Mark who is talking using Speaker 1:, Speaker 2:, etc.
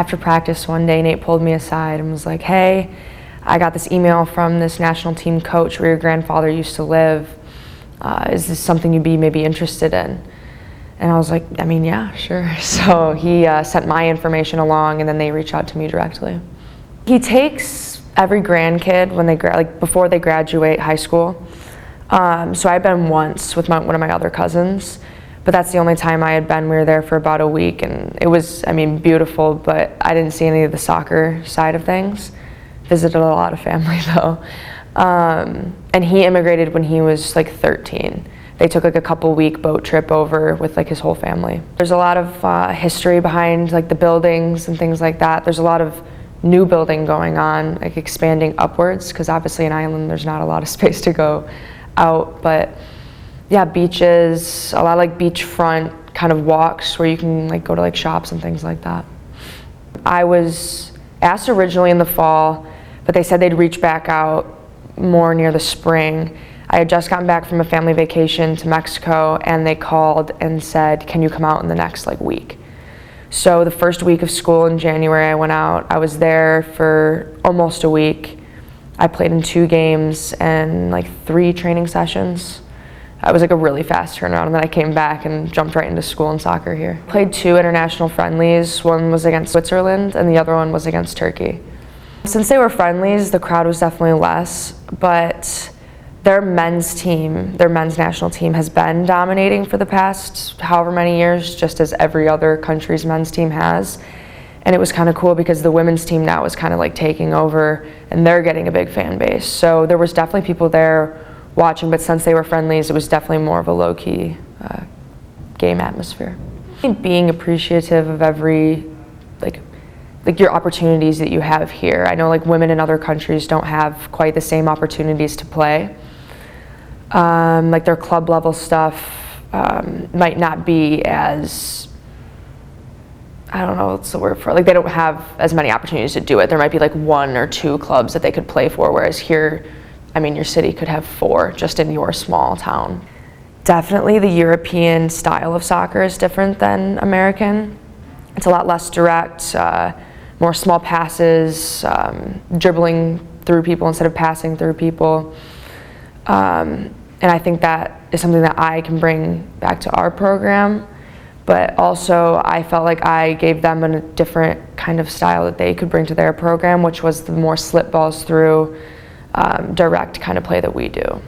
Speaker 1: After practice one day, Nate pulled me aside and was like, hey, I got this email from this national team coach where your grandfather used to live. Is this something you'd be maybe interested in? And I was like, I mean, yeah, sure. So he sent my information along, and then they reached out to me directly. He takes every grandkid when they before they graduate high school. So I've been once with one of my other cousins, but that's the only time I had been. We were there for about a week, and it was, I mean, beautiful, but I didn't see any of the soccer side of things. Visited a lot of family though. And he immigrated when he was like 13. They took like a couple-week boat trip over with like his whole family. There's a lot of history behind like the buildings and things like that. There's a lot of new building going on, like expanding upwards, because obviously in Ireland there's not a lot of space to go out. But yeah, beaches, a lot of like beachfront kind of walks where you can like go to like shops and things like that. I was asked originally in the fall, but they said they'd reach back out more near the spring. I had just gotten back from a family vacation to Mexico, and they called and said, can you come out in the next like week? So the first week of school in January, I went out. I was there for almost a week. I played in 2 games and like 3 training sessions. It was like a really fast turnaround, and then I came back and jumped right into school and soccer here. Played 2 international friendlies. One was against Switzerland and the other one was against Turkey. Since they were friendlies, the crowd was definitely less, but their men's team, their men's national team has been dominating for the past however many years, just as every other country's men's team has. And it was kind of cool because the women's team now is kind of like taking over, and they're getting a big fan base. So there was definitely people there watching, but since they were friendlies, it was definitely more of a low-key game atmosphere. Being appreciative of every, like your opportunities that you have here. I know like women in other countries don't have quite the same opportunities to play. Like their club level stuff might not be as, I don't know what's the word for it. Like they don't have as many opportunities to do it. There might be like 1 or 2 clubs that they could play for, whereas here, I mean, your city could have 4 just in your small town. Definitely the European style of soccer is different than American. It's a lot less direct, more small passes, dribbling through people instead of passing through people. And I think that is something that I can bring back to our program. But also I felt like I gave them a different kind of style that they could bring to their program, which was the more slip balls through, direct kind of play that we do.